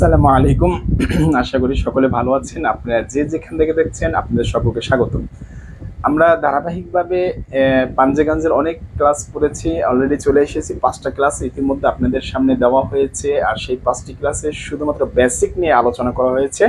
আসসালামু আলাইকুম। আশা করি সকলে ভালো আছেন। আপনারা যে যেখান থেকে দেখছেন আপনাদের সকলকে স্বাগত। আমরা ধারাবাহিকভাবে পাঞ্জেগাঞ্জের অনেক ক্লাস করেছি, অলরেডি চলে এসেছি 5টা ক্লাস ইতিমধ্যে আপনাদের সামনে দেওয়া হয়েছে। আর সেই 5টি ক্লাসে শুধুমাত্র বেসিক নিয়ে আলোচনা করা হয়েছে।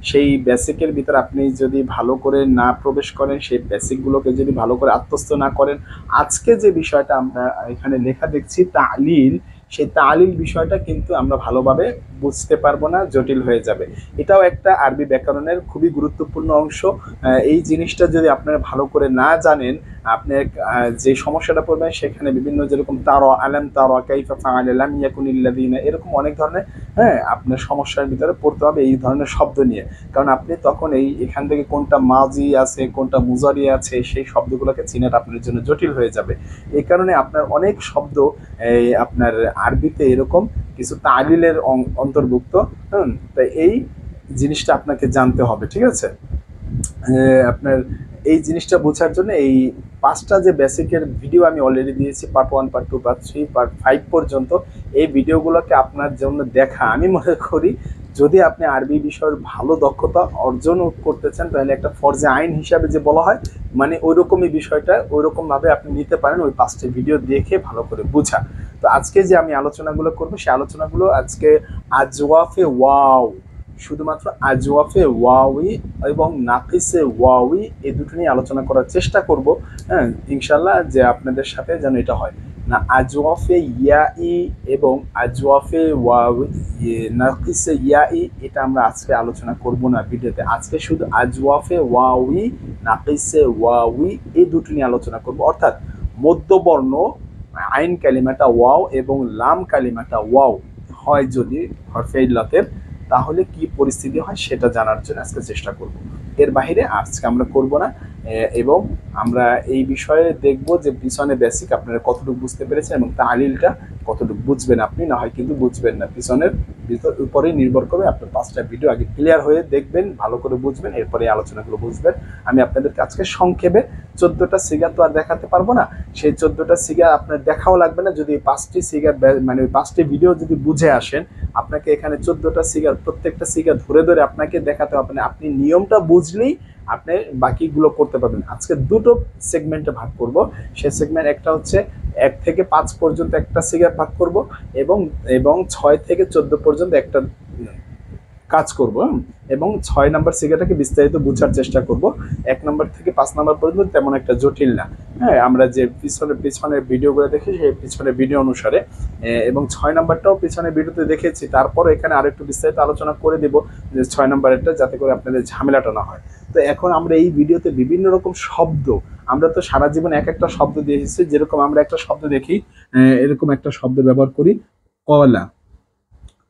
সেই বেসিকের ভিতরে আপনি যদি ভালো করে না প্রবেশ করেন, সেই বেসিকগুলোকে যদি ভালো করে আত্মস্থ না করেন, আজকে যে বিষয়টা আমরা এখানে লেখা দেখছি তালিল, সেই তালিল বিষয়টা কিন্তু আমরা ভালোভাবে বুঝতে পারবো না, জটিল হয়ে যাবে। এটাও একটা আরবি ব্যাকরণের খুবই গুরুত্বপূর্ণ অংশ। এই জিনিসটা যদি আপনারা ভালো করে না জানেন, আপনি যে সমস্যাটা পড়বেন সেখানে বিভিন্ন যেরকম তারা আলাম তারা কাইফা ফাআলা লাম ইয়াকুনিল্লাযিনা, এরকম অনেক ধরনের আপনার সমস্যার ভিতরে পড়তে হবে এই ধরনের শব্দ নিয়ে। কারণ আপনি তখন এখান থেকে কোনটা মাজি আছে কোনটা মুজারি আছে সেই শব্দগুলোকে চিনাটা আপনার জন্য জটিল হয়ে যাবে। এই কারণে আপনার অনেক শব্দ আপনার আরবিতে এরকম কিছু তালিলের অন্তর্ভুক্ত। তাই এই জিনিসটা আপনাকে জানতে হবে, ঠিক আছে? আপনার এই জিনিসটা বোঝার জন্য এই 5টা যে বেসিকের ভিডিও আমি অলরেডি দিয়েছি, পার্ট 1, পার্ট 2, পার্ট 3, পার্ট 5 পর্যন্ত, এই ভিডিওগুলোকে আপনার জন্য দেখা আমি মনে করি। যদি আপনি আরবি বিষয়ের ভালো দক্ষতা অর্জন করতে চান তাহলে একটা ফরজে আইন হিসাবে যে বলা হয়, মানে ওই রকমই বিষয়টা ওই রকমভাবে আপনি নিতে পারেন, ওই 5টি ভিডিও দেখে ভালো করে বোঝা। তো আজকে যে আমি আলোচনাগুলো করবো সেই আলোচনাগুলো আজকে আজওয়াফে ওয়াও, শুধুমাত্র আজওয়াফে ওয়াওই এবং নাকিসে ওয়াওই এই দুটো নিয়ে আলোচনা করার চেষ্টা করব। হ্যাঁ, ইনশাল্লাহ যে আপনাদের সাথে যেন এটা হয় না। আজওয়াফে ইয়াই এবং আজওয়াফে ওয়াওই, নাকিসে ইয়াই, এটা আমরা আজকে আলোচনা করব না ভিডিওতে। আজকে শুধু আজওয়াফে ওয়াওই, নাকিসে ওয়াওই এই দুটো নিয়ে আলোচনা করব। অর্থাৎ মধ্যবর্ণ আইন কালিমাটা ওয়াও এবং লাম কালিমাটা ওয়াও হয় যদি হরফে ইল্লাতের, তাহলে কি পরিস্থিতি হয় সেটা জানার জন্য আজকে চেষ্টা করব। এর বাইরে আজকে আমরা করব না। এবং আমরা এই বিষয়ে দেখব যে পিছনে বেসিক আপনারা কতটুকু বুঝতে পেরেছেন এবং তালিলটা কতটুকু বুঝবেন। আপনি না হয় কিন্তু বুঝবেন না, পিছনের উপরেই নির্ভর করে। আপনার 5টা ভিডিও আগে ক্লিয়ার হয়ে দেখবেন, ভালো করে বুঝবেন, এরপরে আলোচনাগুলো বুঝবেন। আমি আপনাদেরকে আজকে সংক্ষেপে 14টা সিগা তো আর দেখাতে পারবো না, সেই 14টা সিগা আপনার দেখাও লাগবে না। যদি 5টি সিগার মানে ওই 5টি ভিডিও যদি বুঝে আসেন, আপনাকে এখানে 14টা সিগার প্রত্যেকটা সিগা ধরে ধরে আপনাকে দেখাতে হবে না। আপনি নিয়মটা বুঝলেই আপনি বাকিগুলো করতে পারবেন। আজকে দুটো সেগমেন্টে ভাগ করব। সেই সেগমেন্ট একটা হচ্ছে 1 থেকে 5 পর্যন্ত একটা সিগার ভাগ করব এবং এবং 6 থেকে 14 পর্যন্ত একটা কাজ করব। এবং 6 নাম্বার সিগাটাকে বিস্তারিত বোঝার চেষ্টা করব। 1 নাম্বার থেকে 5 নাম্বার পর্যন্ত তেমন একটা জটিল না। হ্যাঁ, আমরা যে পিছনের ভিডিওগুলো দেখি সেই পিছনের ভিডিও অনুসারে, এবং 6 নাম্বারটাও পিছনের ভিডিওতে দেখেছি। তারপর এখানে আরেকটু বিস্তারিত আলোচনা করে দেব যে 6 নাম্বারেরটা, যাতে করে আপনাদের ঝামেলাটা না হয়। তো এখন আমরা এই ভিডিওতে বিভিন্ন রকম শব্দ, আমরা তো সারা জীবন এক একটা শব্দ দিয়ে এসেছি। যেরকম আমরা একটা শব্দ দেখি, এরকম একটা শব্দ ব্যবহার করি, কলা।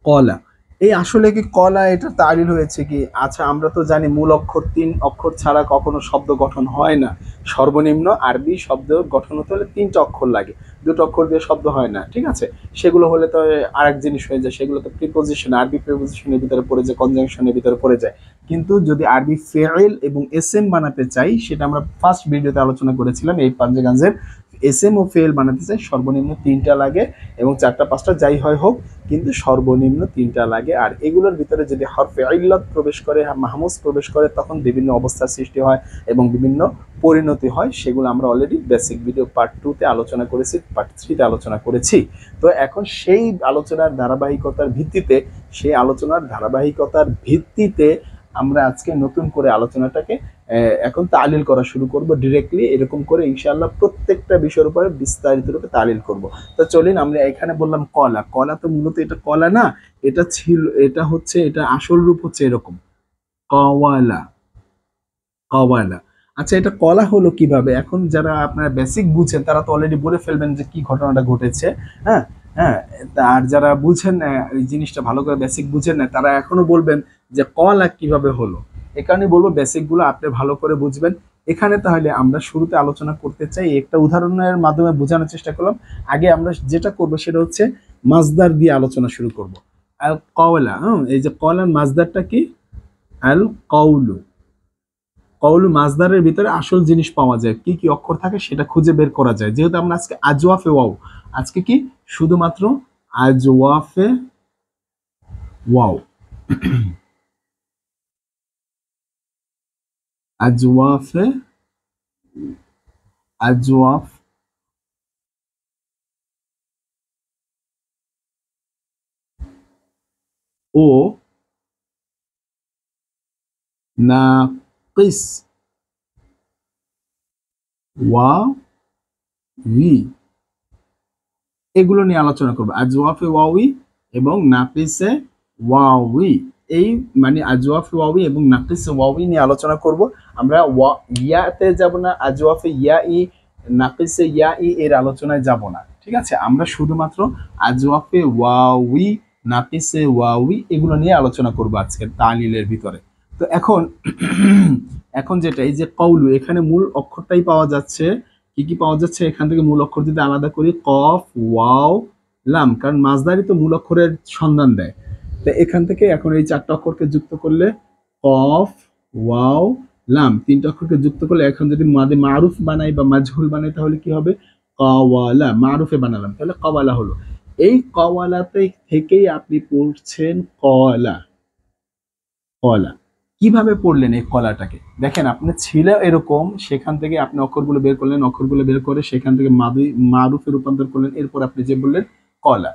কলা, এই আসলে কি কলা এটা তালিল হয়েছে কি? আচ্ছা, আমরা তো জানি মূল অক্ষর 3 অক্ষর ছাড়া কখনো শব্দ গঠন হয় না। সর্বনিম্ন আরবি শব্দ গঠন হতে হলে 3টা অক্ষর লাগে, 2টো অক্ষর দিয়ে শব্দ হয় না, ঠিক আছে? সেগুলো হলে তো আরেক জিনিস হয়ে যায়, সেগুলো তো প্রিপোজিশন, আরবি প্রিপোজিশনের ভিতরে পড়ে যায়, কনজাংশনের ভিতরে পড়ে যায়। কিন্তু যদি আরবি ফেইল এবং এসএম বানাতে চাই, সেটা আমরা ফার্স্ট ভিডিওতে আলোচনা করেছিলাম। এই পাঞ্জেগাঞ্জের এসএম ও ফেল বানাতে চাই সর্বনিম্ন 3টা লাগে, এবং 4টা 5টা যাই হয় হোক, কিন্তু সর্বনিম্ন 3টা লাগে। আর এগুলোর ভিতরে যদি হরফে ইল্লাত প্রবেশ করে, মাহমুজ প্রবেশ করে, তখন বিভিন্ন অবস্থার সৃষ্টি হয় এবং বিভিন্ন পরিণতি হয়। সেগুলো আমরা অলরেডি বেসিক ভিডিও পার্ট 2-তে আলোচনা করেছি, পার্ট 3-তে আলোচনা করেছি। তো এখন সেই আলোচনার ধারাবাহিকতার ভিত্তিতে আমরা আজকে নতুন করে আলোচনাটাকে এখন তালিল করা শুরু করব ডিরেক্টলি। এরকম করে ইনশাআল্লাহ প্রত্যেকটা বিষয়ের উপরে বিস্তারিত রূপে তালিল করব। তো চলুন, আমরা এখানে বললাম কলা। কলা তো মূলত এটা কলা না, এটা ছিল, এটা আসল রূপ হচ্ছে এরকম, কওয়ালা। কওয়ালা। আচ্ছা, এটা কলা হলো কিভাবে? এখন যারা আপনারা বেসিক বুঝেন তারা তো অলরেডি বলে ফেলবেন যে কি ঘটনাটা ঘটেছে। হ্যাঁ, হ্যাঁ। আর যারা বুঝেন না, এই জিনিসটা ভালো করে বেসিক বুঝেন না, তারা এখনো বলবেন যে কলা কিভাবে হলো। এ কারণে বলবো বেসিকগুলো আপনি ভালো করে বুঝবেন। এখানে তাহলে আমরা শুরুতে আলোচনা করতে চাই, একটা উদাহরণের মাধ্যমে বোঝানোর চেষ্টা করলাম। আগে আমরা যেটা করবো সেটা হচ্ছে মাজদার দিয়ে আলোচনা শুরু করব। আল কওলা, এই যে কলার মাজদারটা কি? আল কওলু। কওলু মাজদারের ভিতরে আসল জিনিস পাওয়া যায়, কি কি অক্ষর থাকে সেটা খুঁজে বের করা যায়। যেহেতু আমরা আজকে আজওয়াফে ওয়াও, আজকে কি শুধুমাত্র আজওয়াফে ওয়াও, আজওয়াফে, আজওয়াফ, ও নাকিস, ওয়াউই, এগুলো নিয়ে আলোচনা করবো। আজওয়াফে ওয়াউই এবং নাকিসে ওয়াউই, এই মানে আজওয়াফে ওয়াউই এবং নাকিসে ওয়াউই নিয়ে আলোচনা করব। আমরা ইয়াতে যাব না, আজওয়াফে ইয়া ই, নাকিসে ইয়া ই এর আলোচনায় যাব না, ঠিক আছে? আমরা শুধুমাত্র আজওয়াফে ওয়াউই, নাকিসে ওয়াউই এগুলো নিয়ে আলোচনা করব আজকের তালিলের ভিতরে। তো এখন এখন যেটা, এই যে কওলু, এখানে মূল অক্ষরটাই পাওয়া যাচ্ছে। কি কি পাওয়া যাচ্ছে এখান থেকে? মূল অক্ষর যদি আলাদা করি, কফ, ওয়াও, লাম, কারণ মাঝদারি তো মূল অক্ষরের সন্ধান দেয়। তো এখান থেকে এখন এই চারটা অক্ষরকে যুক্ত করলে, কফ, ওয়াও, লাম, তিনটা অক্ষরকে যুক্ত করলে এখন যদি মাদে মারুফ বানাই বা মাজহুল বানাই তাহলে কি হবে? কাওয়ালা, মারুফে বানালাম তাহলে কাওয়ালা হলো। এই কাওয়ালাতে থেকেই আপনি পড়ছেন কলা। কলা কিভাবে পড়লেন এই কলাটাকে? দেখেন, আপনি ছিল এরকম, সেখান থেকে আপনি অক্ষরগুলো বের করলেন, অক্ষরগুলো বের করে সেখান থেকে মারুফে রূপান্তর করলেন, এরপর আপনি যে বললেন কলা।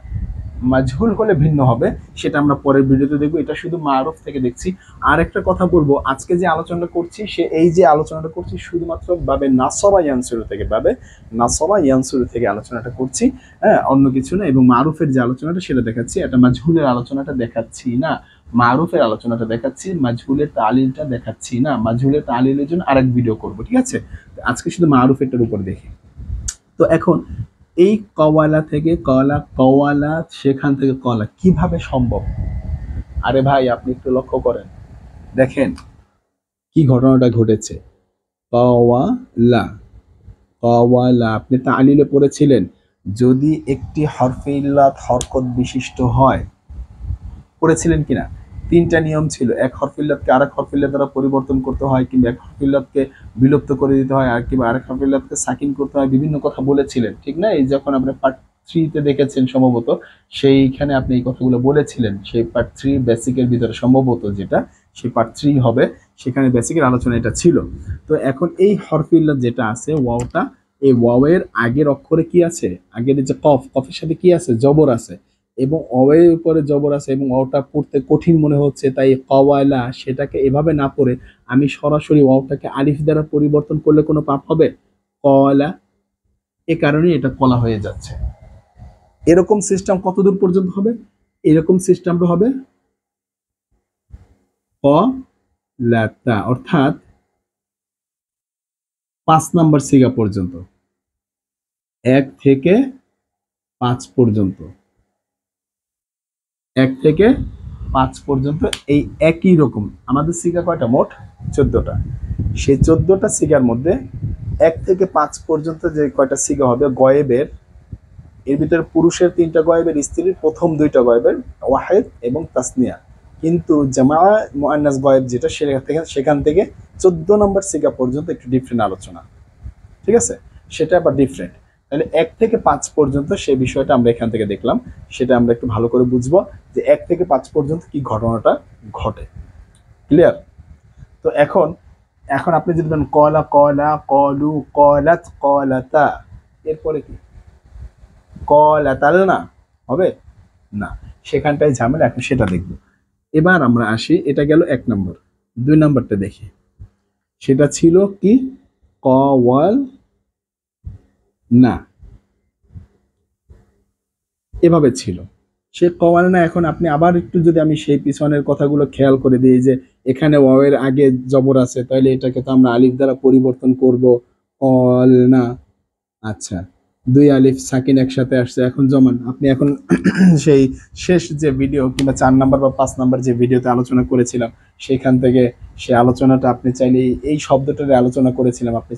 মাজহুল হলে ভিন্ন হবে, সেটা আমরা পরের ভিডিওতে দেখবো। এটা শুধু মারুফ থেকে দেখছি। আর একটা কথা বলবো, আজকে যে আলোচনাটা করছি এই যে আলোচনাটা করছি শুধুমাত্র বাবে নাসবা ইয়ানসুরু থেকে, বাবে নাসবা ইয়ানসুরু থেকে আলোচনাটা করছি, হ্যাঁ, অন্য কিছু না। এবং মারুফের যে আলোচনাটা সেটা দেখাচ্ছি, এটা মাজহুলের আলোচনাটা দেখাচ্ছি না। মারুফের আলোচনাটা দেখাচ্ছি, মাজহুলের তালিলটা দেখাচ্ছি না। মাজহুলের তালিলের জন্য আরেক ভিডিও করব, ঠিক আছে? আজকে শুধু মারুফেরটার উপর দেখি। তো এখন এই কওয়ালা থেকে কলা, কওয়ালা, সেখান থেকে কলা কিভাবে সম্ভব? আরে ভাই, আপনি একটু লক্ষ্য করেন, দেখেন কি ঘটনাটা ঘটেছে। কওয়ালা, কওয়ালা, আপনি তালিলে পড়েছিলেন, যদি একটি হরফে ইল্লাত হরকত বিশিষ্ট হয়, পড়েছিলেন কিনা? তিনটা নিয়ম ছিল, এক হরফিল্লাতকে আরেক হরফিল্লাত দ্বারা পরিবর্তন করতে হয়, কিংবা এক হরফিল্লাতকে বিলুপ্ত করে দিতে হয়, আর কিংবা আরেক হরফিল্লাতকে সাকিন করতে হয়, বিভিন্ন কথা বলেছিলেন, ঠিক না? এই যখন আপনি পার্ট 3-তে দেখেছেন সম্ভবত, সেইখানে আপনি এই কথাগুলো বলেছিলেন। সেই পার্ট 3 বেসিকের ভিতরে সম্ভবত যেটা, সেই পার্ট 3 হবে, সেখানে বেসিকের আলোচনা এটা ছিল। তো এখন এই হরফিল্লাত যেটা আছে ওয়াওটা, এই ওয়াওয়ের আগের অক্ষরে কি আছে? আগের যে কফ, কফের সাথে কি আছে? জবর আছে, এবং অয়ের উপরে জবর আছে, এবং অটা পড়তে কঠিন মনে হচ্ছে, তাই কওয়ালা সেটাকে এভাবে না পড়ে আমি সরাসরি ওয়াওটাকে আলিফ দ্বারা পরিবর্তন করলে কোনো পাপ হবে? কওয়ালা, এ কারণে এটা কলা হয়ে যাচ্ছে। এরকম সিস্টেম কতদূর পর্যন্ত হবে? এরকম সিস্টেমটা হবে কলাতা, অর্থাৎ 5 নাম্বার সিগা পর্যন্ত, 1 থেকে 5 পর্যন্ত, 1 থেকে 5 পর্যন্ত এই একই রকম। আমাদের সিগা কয়টা? মোট 14টা। সেই 14টা সিগার মধ্যে 1 থেকে 5 পর্যন্ত যে কয়টা সিগা হবে গয়েবের, এর ভিতরে পুরুষের 3টা গয়েবের, স্ত্রীর প্রথম 2টা গয়েবের, ওয়াহিদ এবং তাসনিয়া। কিন্তু জামা মুআন্নাস গয়েব যেটা, সেখান থেকে 14 নম্বর সিগা পর্যন্ত একটু ডিফারেন্ট আলোচনা, ঠিক আছে? সেটা আবার ডিফারেন্ট। তাহলে 1 থেকে 5 পর্যন্ত সেই বিষয়টা আমরা এখান থেকে দেখলাম, সেটা আমরা একটু ভালো করে বুঝবো যে 1 থেকে 5 পর্যন্ত কি ঘটনাটা ঘটে। ক্লিয়ার? তো এখন এখন আপনি যদি বলেন কলা, কলা, কলু, কলাত, কলাতা, এরপরে কি কলাতাল না হবে? না, সেখানটায় ঝামেলা, এখন সেটা দেখব। এবার আমরা আসি, এটা গেল 1 নম্বর। 2 নম্বরটা দেখি, সেটা ছিল কি? কওয়াল না, এভাবে ছিল সে কওয়াল না। এখন আপনি আবার একটু যদি আমি সেই পিছনের কথাগুলো খেয়াল করে দিই, যে এখানে ওয়াওয়ের আগে জবর আছে, তাহলে এটাকে তো আমরা আলিফ দ্বারা পরিবর্তন করব, কল না। আচ্ছা, 2 আলিফ সাকিন একসাথে আসছে, এখন জমান। আপনি এখন সেই শেষ যে ভিডিও কিংবা 4 নাম্বার বা 5 নাম্বার যে ভিডিওতে আলোচনা করেছিলাম, সেখান থেকে সেই আলোচনাটা আপনি চাইলে এই শব্দটার আলোচনা করেছিলাম, আপনি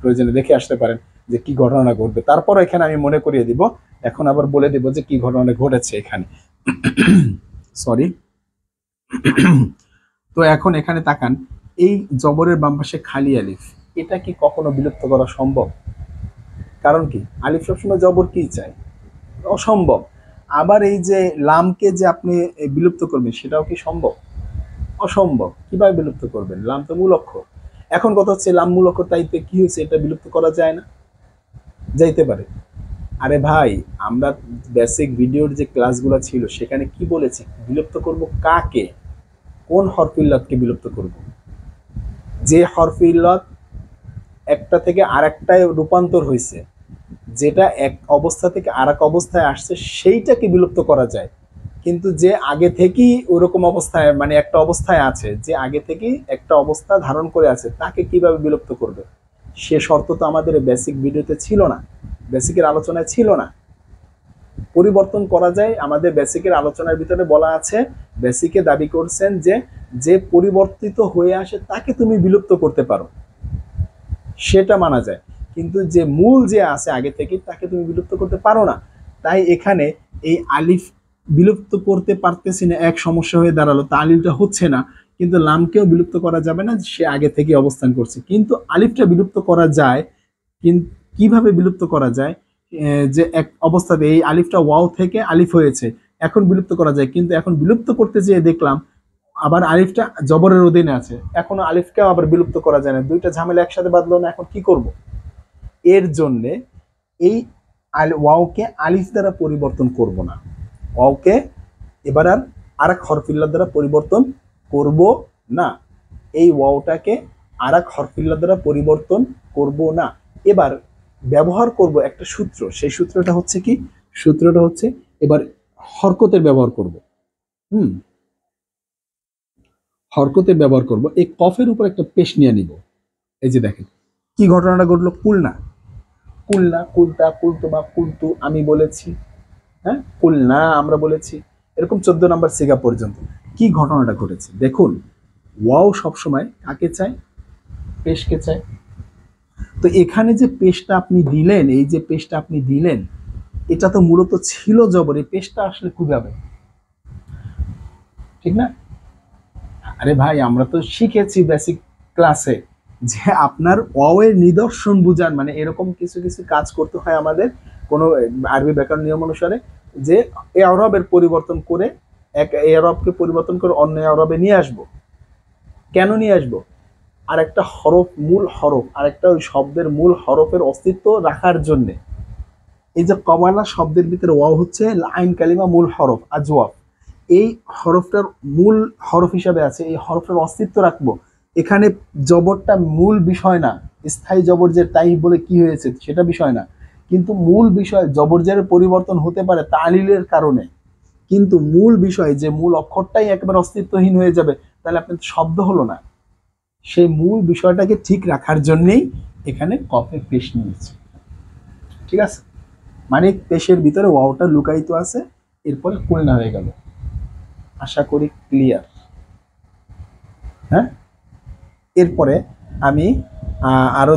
প্রয়োজনে দেখে আসতে পারেন যে কি ঘটনা ঘটবে। তারপর এখানে আমি মনে করিয়ে দিব, এখন আবার বলে দিব যে কি ঘটনা ঘটেছে এখানে। সরি। তো এখন এখানে তাকান, এই জবরের বাম পাশে খালি আলিফ, এটা কি কখনো বিলুপ্ত করা সম্ভব? কারণ কি? আলিফ সবসময় জবর কি চায়? অসম্ভব। আবার এই যে লামকে যে আপনি বিলুপ্ত করবেন সেটাও কি সম্ভব? অসম্ভব। কিভাবে বিলুপ্ত করবেন? লাম তো মূল অক্ষর। এখন কথা হচ্ছে লাম মূল অক্ষর টাইপে কি হয়েছে, এটা বিলুপ্ত করা যায় না? যাইতে পারে। আরে ভাই, আমরা বেসিক ভিডিওর যে ক্লাসগুলো ছিল সেখানে কি বলেছি, বিলুপ্ত করব কাকে, কোন হরফ ইল্লাতকে বিলুপ্ত করব? যে হরফ ইল্লাত একটা থেকে আরেকটায় রূপান্তর হয়েছে, যেটা এক অবস্থা থেকে আরেক অবস্থায় আসছে, সেইটাকে বিলুপ্ত করা যায়। কিন্তু যে আগে থেকেই ওরকম অবস্থায়, মানে একটা অবস্থায় আছে, যে আগে থেকেই একটা অবস্থা ধারণ করে আছে, তাকে কিভাবে বিলুপ্ত করবে? সে শর্ত তো আমাদের বেসিক ভিডিওতে ছিল না, বেসিকের আলোচনায় ছিল না। পরিবর্তন করা যায়, আমাদের বেসিকের আলোচনার ভিতরে বলা আছে, বেসিকে দাবি করছেন যে যে পরিবর্তিত হয়ে আসে তাকে তুমি বিলুপ্ত করতে পারো, সেটা মানা যায়। কিন্তু যে মূল যে আছে আগে থেকে, তাকে তুমি বিলুপ্ত করতে পারো না। তাই এখানে এই আলিফ বিলুপ্ত করতে পারতেছি না, এক সমস্যা হয়ে দাঁড়ালো। তালিলটা হচ্ছে না, কিন্তু লামকেও বিলুপ্ত করা যাবে না, সে আগে থেকে অবস্থান করছে। কিন্তু আলিফটা বিলুপ্ত করা যায়। কিন্তু কিভাবে বিলুপ্ত করা যায়? যে এক অবস্থাতে এই আলিফটা ওয়াও থেকে আলিফ হয়েছে, এখন বিলুপ্ত করা যায়। কিন্তু এখন বিলুপ্ত করতে যেয়ে দেখলাম আবার আলিফটা জবরের অধীনে আছে, এখনো আলিফকেও আবার বিলুপ্ত করা যায় না, দুইটা ঝামেলা একসাথে বাঁধলো না। এখন কি করব? এর জন্যে এই ওয়াওকে আলিফ দ্বারা পরিবর্তন করব না, ওয়াওকে এবার আর আরেক হরফিল্লার দ্বারা পরিবর্তন করব না, এই ওয়াওটাকে আরেক হরফিল্লার দ্বারা পরিবর্তন করব না। এবার ব্যবহার করব একটা সূত্র, সেই সূত্রটা হচ্ছে কি? সূত্রটা হচ্ছে এবার হরকতের ব্যবহার করব। হুম, হরকতের ব্যবহার করব। এই কফের উপর একটা পেশ নিয়ে নিব। এই যে দেখেন কি ঘটনাটা ঘটলো। কুলনা, কুলনা, কুলতা, কুলতুমা, কুলতু আমি বলেছি, হ্যাঁ, কুলনা আমরা বলেছি, এরকম 14 নম্বর সিগা পর্যন্ত। কি ঘটনাটা ঘটেছে দেখুন। ওয়াও সবসময় কাকে চায়? পেশকে চায়। তো এখানে যে পেশটা আপনি দিলেন, এই যে পেশটা আপনি দিলেন, এটা তো মূলত ছিল জবর। এই পেশটা আসলে কিভাবে? ঠিক না? আরে ভাই, আমরা তো শিখেছি বেসিক ক্লাসে যে আপনার ওয়াও এর নিদর্শন বুঝান, মানে এরকম কিছু কিছু কাজ করতে হয় আমাদের কোনো আরবি ব্যাকরণ নিয়ম অনুসারে, যে এ আরবের পরিবর্তন করে এক এ আরবকে পরিবর্তন করে অন্য আরবে নিয়ে আসব। কেন নিয়ে আসব? আর একটা হরফ, মূল হরফ, আর একটা ওই শব্দের মূল হরফের অস্তিত্ব রাখার জন্য। এই যে কমালা শব্দের ভিতরে ওয়াও হচ্ছে আইন কালিমা মূল হরফ আজওয়াব, এই হরফটার মূল হরফ হিসাবে আছে, এই হরফের অস্তিত্ব রাখবো। এখানে জবরটা মূল বিষয় না, স্থায়ী জবর যে তাই বলে কি হয়েছে সেটা বিষয় না, কিন্তু মূল বিষয় জবরজের পরিবর্তন হতে পারে তালিলের কারণে। কিন্তু মূল বিষয় যে মূল অক্ষরটাই একেবারে অস্তিত্বহীন হয়ে যাবে, তাহলে আপনার শব্দ হলো না। সেই মূল বিষয়টাকে ঠিক রাখার জন্যেই এখানে কফে পেশ নিয়েছে। ঠিক আছে, মানে পেশের ভিতরে ওয়াওটা লুকায়িত আছে, এরপরে কুলনা হয়ে গেল। আশা করি ক্লিয়ার। হ্যাঁ, এরপরে আমি আরো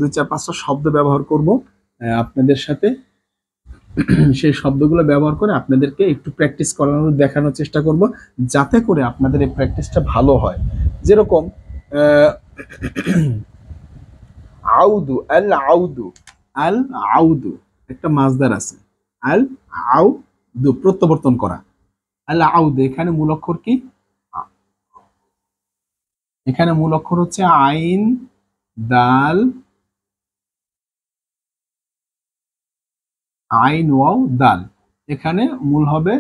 দুই চার পাঁচটা শব্দ ব্যবহার করব আপনাদের সাথে। সেই শব্দগুলো ব্যবহার করে আপনাদেরকে একটু প্র্যাকটিস করানোর, দেখানোর চেষ্টা করব, যাতে করে আপনাদের এই প্র্যাকটিসটা ভালো হয়। যেরকম আহ, আউদু, আল আউদু, আল আউদু একটা মাজদার আছে। আল আউদু প্রত্যাবর্তন করা। আল আউদু এখানে মূল অক্ষর কি? এখানে মূল অক্ষর হচ্ছে আইন, দাল, আইন ওয়াও দাল। এখানে মূল হবে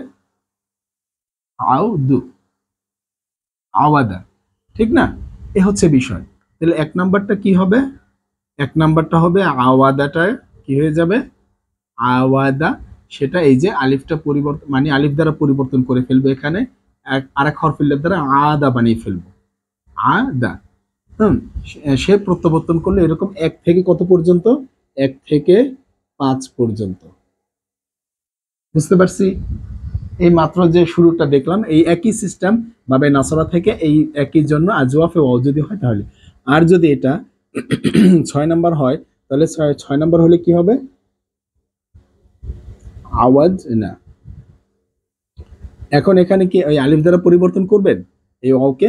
আউদু, আওয়াদা। ঠিক না? এ হচ্ছে বিষয়। তাহলে এক নাম্বারটা কি হবে? এক নাম্বারটা হবে আওয়াদাটা কি হয়ে যাবে? আওয়াদা। সেটা এই যে আলিফটা পরিবর্তন, মানে আলিফ দ্বারা পরিবর্তন করে ফেলবো এখানে, আরেক হরফিল্লার দ্বারা আদা বানিয়ে ফেলবো। আদা। হুম, সে প্রত্যাবর্তন করলে এরকম 1 থেকে কত পর্যন্ত? 1 থেকে 5 পর্যন্ত। বুঝতে পারছি? এই মাত্র যে শুরুটা দেখলাম, এই একই সিস্টেম বাবে নাসরা থেকে এই একই জন্য আজওয়াফে ওয়াও যদি হয় তাহলে। আর যদি এটা 6 নাম্বার হয়, তাহলে 6 নাম্বার হলে কি হবে? আওয়াজ না। এখন এখানে কি ওই আলিফ দ্বারা পরিবর্তন করবেন এই ওয়াওকে?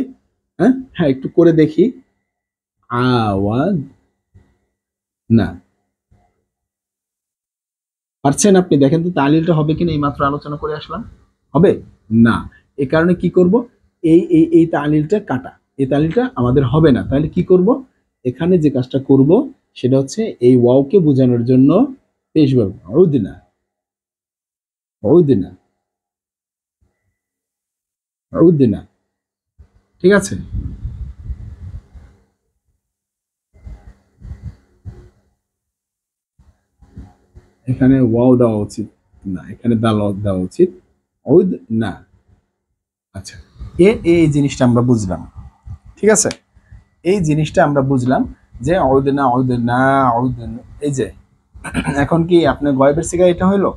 হ্যাঁ হ্যাঁ, একটু করে দেখি। আওয়াজ না। পারছেন আপনি? দেখেন তো তালিলটা হবে কিনা, এই মাত্র আলোচনা করে আসলাম। হবে না। এই কারণে কি করব, এই তালিলটা কাটা, এই তালিলটা আমাদের হবে না। তাহলে কি করব, এখানে যে কাজটা করব সেটা হচ্ছে এই ওয়াওকে বোঝানোর জন্য পেশ ভার্ব উদিনা, উদিনা, উদিনা। ঠিক আছে? এখানে ওয়াও দেওয়া উচিত না, এখানে দাল দেওয়া উচিত উদ না। আচ্ছা, এই জিনিসটা আমরা বুঝলাম। ঠিক আছে, এই জিনিসটা আমরা বুঝলাম যে অউদনা অউদনা অউদনা, এই যে এখন কি আপনার গয়েবের সিগা এটা হইলো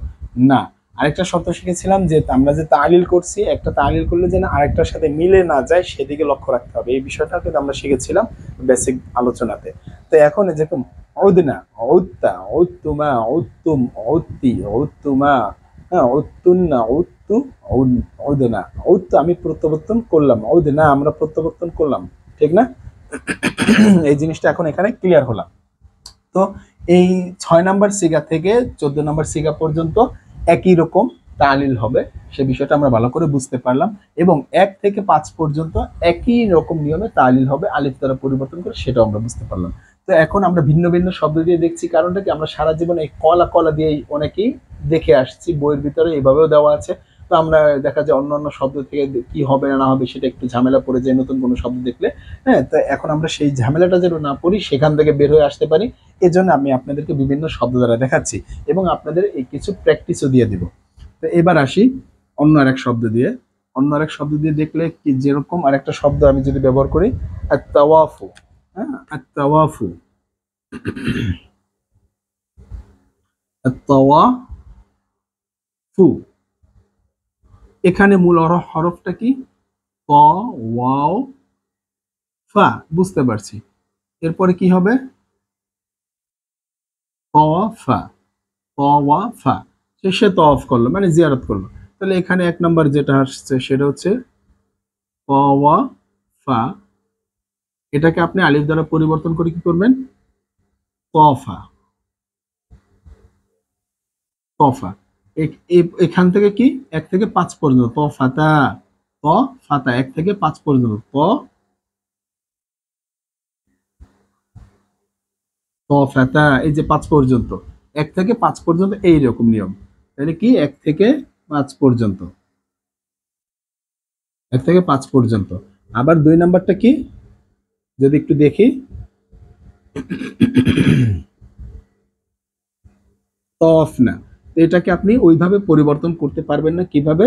না। আরেকটা শর্ত শিখেছিলাম যে আমরা যে তালিল করছি, একটা তালিল করলে যেন আরেকটার সাথে মিলে না যায় সেদিকে লক্ষ্য রাখতে হবে, এই বিষয়টা কিন্তু আমরা শিখেছিলাম বেসিক আলোচনাতে। তো এখন যেরকম অউদনা অউত্তা অউত্তুমা অউত্তুম অউত্তি অউত্তুমা, হ্যাঁ অউত্তুন্না অউত্তু অউদনা অউত্তু আমি প্রত্যাবর্তন করলাম, অউদনা আমরা প্রত্যাবর্তন করলাম। ঠিক না? এই জিনিসটা এখন এখানে ক্লিয়ার হলাম। তো এই 6 নাম্বার সিগা থেকে 14 নাম্বার সিগা পর্যন্ত একই রকম তালিল হবে, সে বিষয়টা আমরা ভালো করে বুঝতে পারলাম। এবং 1 থেকে 5 পর্যন্ত একই রকম নিয়মে তালিল হবে, আলিফ দ্বারা পরিবর্তন করে, সেটাও আমরা বুঝতে পারলাম। তো এখন আমরা ভিন্ন ভিন্ন শব্দ দিয়ে দেখছি, কারণটা কি, আমরা সারা জীবনে এই কলা কলা দিয়েই অনেকেই দেখে আসছি, বইয়ের ভিতরে এভাবেও দেওয়া আছে। তো আমরা দেখা যায় অন্য অন্য শব্দ থেকে কি হবে না হবে সেটা একটু ঝামেলা পড়ে যায় নতুন কোনো শব্দ দেখলে। হ্যাঁ, তো এখন আমরা সেই ঝামেলাটা যেন না পড়ি, সেখান থেকে বের হয়ে আসতে পারি, এজন্য আমি আপনাদেরকে বিভিন্ন শব্দ দ্বারা দেখাচ্ছি এবং আপনাদের এই কিছু প্র্যাকটিসও দিয়ে দিব। তো এবার আসি অন্য আরেক শব্দ দিয়ে। অন্য আরেক শব্দ দিয়ে দেখলে কি, যেরকম আরেকটা শব্দ আমি যদি ব্যবহার করি, আত-তাওয়াফু। হ্যাঁ, আত-তাওয়াফু, আত-তাওয়াফু। এখানে মূল হরফটা কি, ত, ওয়াও, ফা, বুঝতে পারছি। এরপরে কি হবে, তওয়াফা, তওয়াফা, সে তওয়াফ করলো মানে জিয়ারত করলো। তাহলে এখানে 1 নম্বর যেটা আসছে সেটা হচ্ছে তওয়াফা, এটাকে আপনি আলিফ দ্বারা পরিবর্তন করে কি করবেন, তফা, তফা। এখান থেকে কি 1 থেকে 5 পর্যন্ত তফাতা, তফাতা 1 থেকে 5 পর্যন্ত, তফাতা, এই যে 5 পর্যন্ত, 1 থেকে 5 পর্যন্ত এইরকম নিয়ম। তাহলে কি 1 থেকে 5 পর্যন্ত, 1 থেকে 5 পর্যন্ত। আবার 2 নাম্বারটা কি, যদি একটু দেখি, তফ না, এটাকে আপনি ওইভাবে পরিবর্তন করতে পারবেন না, কিভাবে,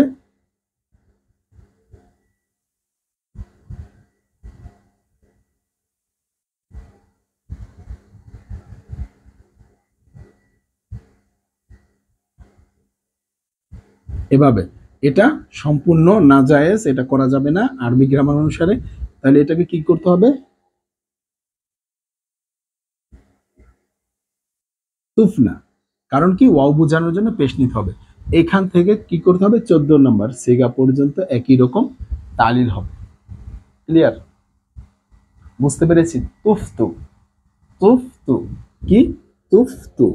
এভাবে। এটা সম্পূর্ণ নাজায়েজ, এটা করা যাবে না আরবি গ্রামার অনুসারে। তাহলে এটাকে কি করতে হবে, তুফ না, কারণ কি ওয়াও বোঝানোর জন্য পেশ নিতে হবে। এখান থেকে কি করতে হবে, 14 নম্বর সিগা পর্যন্ত একই রকম তালিল হবে। ক্লিয়ার? বুঝতে পেরেছি? তুফতু, তুফতু, কি, তুফতু,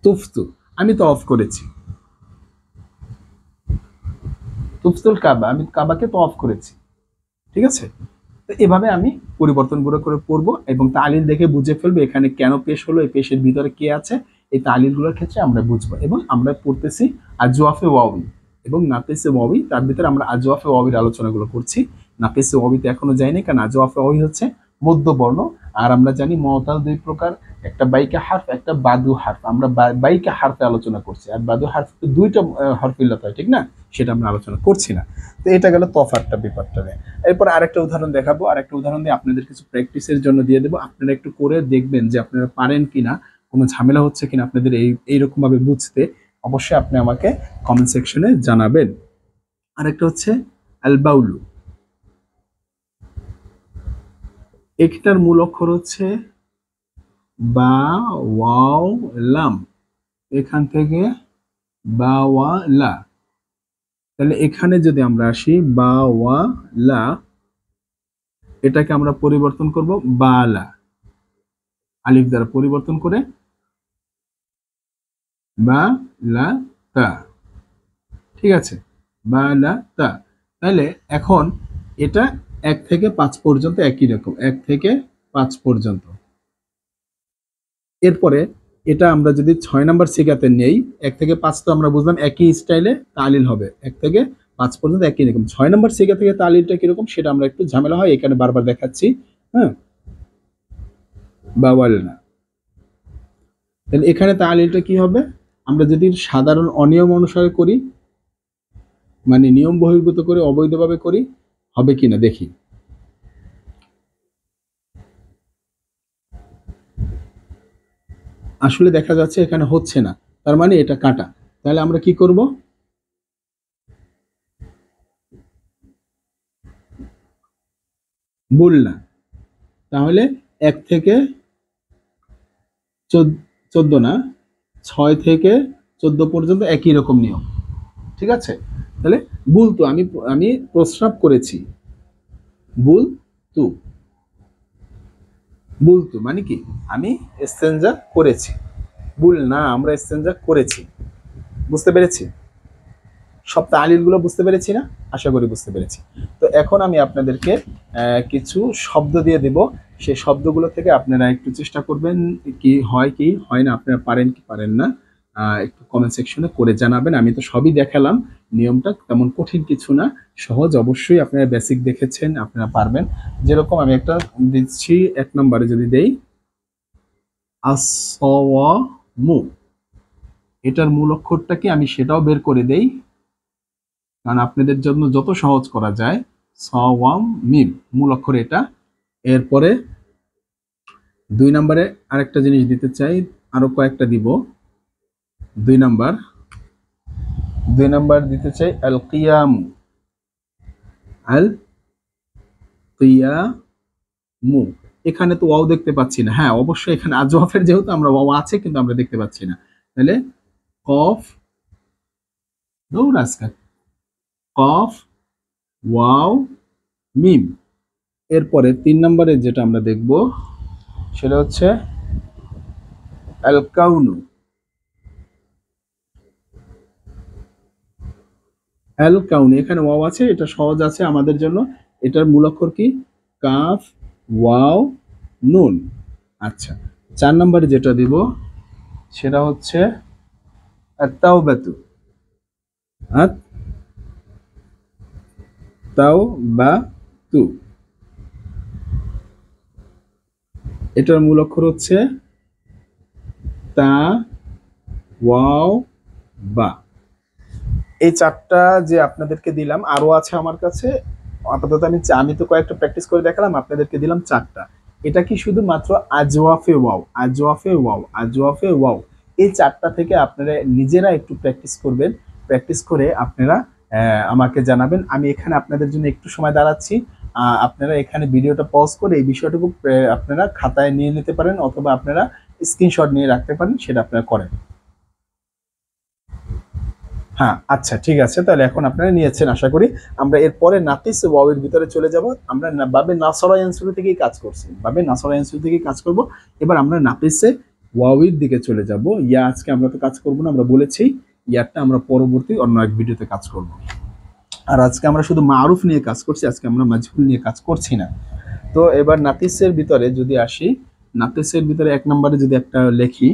তুফতু, আমি তো অফ করেছি, তুফতুল কাবা, আমি কাবাকে তো অফ করেছি। ঠিক আছে? তো এভাবে আমি পরিবর্তনগুলো করে পড়বো এবং তালিল দেখে বুঝে ফেলবো এখানে কেন পেশ হলো, এই পেশের ভিতরে কে আছে, এই তালিলগুলোর ক্ষেত্রে আমরা বুঝবো। এবং আমরা পড়তেছি আজওয়াফে ওয়াবি এবং নাফিসে ওয়াবি, তার ভিতরে আমরা আজওয়াফে ওয়াবির আলোচনাগুলো করছি। নাফিসে ওয়াবিতে এখনো যাইনি, কারণ আজওয়াফে ওয়াবি হচ্ছে মধ্যবর্ণ। আর আমরা জানি মতাল 2 প্রকার, একটা বাইকা হারফ, একটা বাদু হারফ। আমরা বাইকা হারফে আলোচনা করছি, আর বাদু হারফ 2টা হরফ ইল্লাত হয়, ঠিক না? সেটা আমরা আলোচনা করছি না। তো এটা গেল তফাতটা, ব্যাপারটা নিয়ে। এরপর আরেকটা উদাহরণ দেখাবো, আরেকটা উদাহরণ দিয়ে আপনাদের কিছু প্র্যাকটিসের জন্য দিয়ে দেবো, আপনারা একটু করে দেখবেন যে আপনারা পারেন কিনা, কোনো ঝামেলা হচ্ছে কিনা আপনাদের এইরকম ভাবে বুঝতে। অবশ্যই আপনি আমাকে কমেন্ট সেকশনে জানাবেন। আরেকটা হচ্ছে আল বাউলু, একটার মূল অক্ষর হচ্ছে বা, ওয়াও, লাম, এখান থেকে বা, ওয়া, লা। তাহলে এখানে যদি আমরা আসি বা, ওয়া, লা, এটাকে আমরা পরিবর্তন করব বালা, আলিফ দ্বারা পরিবর্তন করে বা লা তা, ঠিক আছে, বা লা তা। তাহলে এখন এটা 1 থেকে 5 পর্যন্ত একই রকম, 1 থেকে 5 পর্যন্ত। এরপরে এটা আমরা যদি 6 নাম্বার সিগাতে নেই, 1 থেকে 5 তো আমরা বুঝলাম একই স্টাইলে তালিল হবে, 1 থেকে 5 পর্যন্ত একই রকম। 6 নাম্বার সিগা থেকে তালিলটা কিরকম সেটা আমরা একটু ঝামেলা হয়, এখানে বারবার দেখাচ্ছি। হ্যাঁ, বাওয়াল না। তাহলে এখানে তালিলটা কি হবে, আমরা যদি সাধারণ অনিয়ম অনুসারে করি, মানে নিয়ম বহির্ভূত করে অবৈধভাবে করি, হবে কিনা দেখি। আসলে দেখা যাচ্ছে এখানে হচ্ছে না, তার মানে এটা কাটা। তাহলে আমরা কি করব, ভুল না। তাহলে 1 থেকে 14 না, 6 থেকে 14 পর্যন্ত একই রকম নিয়ম, ঠিক আছে। তাহলে বুল তু, আমি আমি প্রস্রাব করেছি, বুল তু, বুল তু মানে কি আমি ইস্তেঞ্জা করেছি, বুল না আমরা ইস্তেঞ্জা করেছি। বুঝতে পেরেছি, সব তালিলগুলো বুঝতে পেরেছি না? আশা করি বুঝতে পেরেছি। তো এখন আমি আপনাদেরকে কিছু শব্দ দিয়ে দেব, সেই শব্দগুলো থেকে আপনারা একটু চেষ্টা করবেন কি হয় কি হয় না, আপনারা পারেন কি পারেন না, একটু কমেন্ট সেকশনে করে জানাবেন। আমি তো সবই দেখালাম, নিয়মটা তেমন কঠিন কিছু না, সহজ। অবশ্যই আপনারা বেসিক দেখেছেন, আপনারা পারবেন। যেরকম আমি একটা দিচ্ছি, 1 নম্বরে যদি দেই আসওয়ামু, এটার মূল অক্ষরটা কি আমি সেটাও বের করে দেই, কারণ আপনাদের জন্য যত সহজ করা যায়। সওয়াম মিম, মূল অক্ষর এটা। এরপরে 2 নম্বরে আরেকটা জিনিস দিতে চাই, আরো কয়েকটা দিব। 2 নাম্বার, 2 নাম্বার দিতে চাই আল কিয়াম, আল কিয়ামু। এখানে তো ওয়াও দেখতে পাচ্ছি না, হ্যাঁ অবশ্যই এখানে আজওয়াফের যেহেতু আমরা ওয়াও আছে কিন্তু আমরা দেখতে পাচ্ছি না। তাহলে কফ, দৌড় আজকে, কফ ওয়াও মিম। এরপরে 3 নম্বরে যেটা আমরা দেখব সেটা হচ্ছে আল কাউনু, আল কাউনু। এখানে ওয়াও আছে, এটা সহজ আছে আমাদের জন্য। এটার মূল অক্ষর কি কাফ ওয়াও নুন। আচ্ছা, 4 নম্বরে যেটা দিব সেটা হচ্ছে আত-তাওবাতু, আত-তাওবাতু। এটার মূল অক্ষর হচ্ছে তা ওয়াও বা। এই 4টা যে আপনাদেরকে দিলাম, আরো আছে আমার কাছে, আপাতত আমি তো কয়েকটা প্র্যাকটিস করে দেখালাম, আপনাদেরকে দিলাম 4টা। এটা কি শুধুমাত্র আজওয়াফে ওয়াও, আজওয়াফে ওয়াও, আজওয়াফে ওয়াও। এই 4টা থেকে আপনারা নিজেরা একটু প্র্যাকটিস করবেন, প্র্যাকটিস করে আপনারা আমাকে জানাবেন। আমি এখানে আপনাদের জন্য একটু সময় দাঁড়াচ্ছি, আপনারা এখানে ভিডিওটা পজ করে এই বিষয়টুকু আপনারা খাতায় নিয়ে নিতে পারেন, অথবা আপনারা স্ক্রিনশট নিয়ে রাখতে পারেন, সেটা আপনারা করেন। হ্যাঁ আচ্ছা ঠিক আছে, তাহলে এখন আপনারা নিয়েছেন আশা করি। আমরা এরপরে নাকিস ওয়াওয়ের ভিতরে চলে যাব। আমরা বাবে নাসরা ইয়ানসুরু থেকেই কাজ করছি, বাবে নাসরা ইয়ানসুরু থেকেই কাজ করব। এবার আমরা নাকিসে ওয়াওয়ের দিকে চলে যাব। ইয়া আজকে আমরা তো কাজ করব না, আমরা বলেছি ইয়ারটা আমরা পরবর্তী অন্য এক ভিডিওতে কাজ করব। আর আজকে আমরা শুধু মারুফ নিয়ে কাজ করছি, আজকে আমরা মাজহুল নিয়ে কাজ করছি না। তো এবার নাকিসের ভিতরে যদি আসি, নাকিসের ভিতরে 1 নম্বরে যদি একটা লেখি